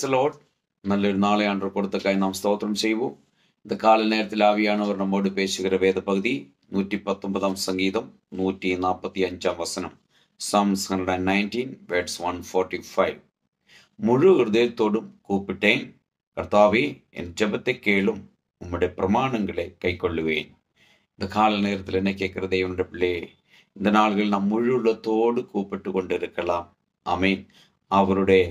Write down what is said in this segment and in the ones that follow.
Praise the Lord. നല്ലൊരു നാളെ ആണ്ട് കൊടുത്തക്കായി നാം സ്തോത്രം ചെയ്യുவோம். இந்த கால நேரத்தில் ஆவியானவர் நம்மோடு பேசுகிற வேத பகுதி 119 சங்கீதம் 145 வசனம். Psalms 119 verse 145. முழு ஹிருதயத்தோடும் கூப்பிட்டேன், கர்த்தாவே என் ஜெபத்தை கேளும், உம்முடைய பிரமாணங்களை கைக்கொள்ளுவேன். இந்த கால நேரத்தில் என்ன கேட்கிற தேவனுடைய பிள்ளையே, இந்த நாள்கள் நாம் முழு உள்ளத்தோடு கூப்பிட்டு கொண்டு இருக்கலாம். ஆமேன். அவருடைய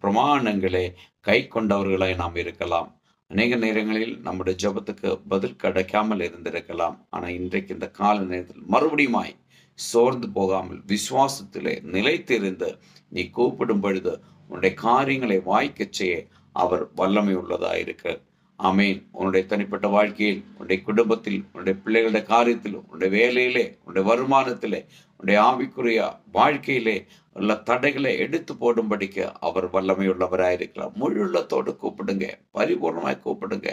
பிரமாணங்களை கை கொண்டவர்களாய் நாம் இருக்கலாம். அநேக நேரங்களில் நம்முடைய ஜெபத்துக்கு பதில் கிடைக்காமல் இருந்திருக்கலாம். ஆனால் இன்றைக்கு இந்த கால நேரத்தில் மறுபடியுமாய் சோர்ந்து போகாமல் விசுவாசத்திலே நிலைத்திருந்து நீ கூப்பிடும் பொழுது உன்னுடைய காரியங்களை வாய்க்கச் செய்ய அவர் வல்லமை உள்ளதாயிருக்கு. ஆமேன். உன்னுடைய தனிப்பட்ட வாழ்க்கையில், உன்னுடைய குடும்பத்தில், உன்னுடைய பிள்ளைகளுடைய காரியத்தில், உன்னுடைய வேலையிலே, உன்னுடைய வருமானத்திலே, உன்னுடைய ஆவிக்குரிய வாழ்க்கையிலே உள்ள தடைகளை எடுத்து போடும்படிக்கு அவர் வல்லமை உள்ளவராயிருக்கலாம். முழுள்ளத்தோடு கூப்பிடுங்க, பரிபூர்ணமாய் கூப்பிடுங்க.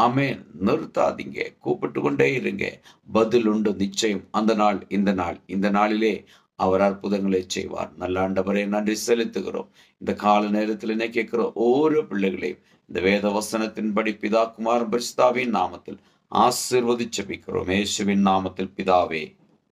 ஆமேன். நிறுத்தாதீங்க, கூப்பிட்டு கொண்டே இருங்க. பதில் உண்டு நிச்சயம். அந்த நாள் இந்த நாளிலே அவர் அற்புதங்களை செய்வார். நல்ல ஆண்டவரே, நன்றி செலுத்துகிறோம். இந்த கால நேரத்தில் என்ன கேட்கிறோம், ஒவ்வொரு பிள்ளைகளையும் இந்த வேத வசனத்தின்படி பிதா குமாரன் பரிசுத்தாவின் நாமத்தில் ஆசீர்வதிச்சு ஜெபிக்கிறோம். இயேசுவின் நாமத்தில் பிதாவே.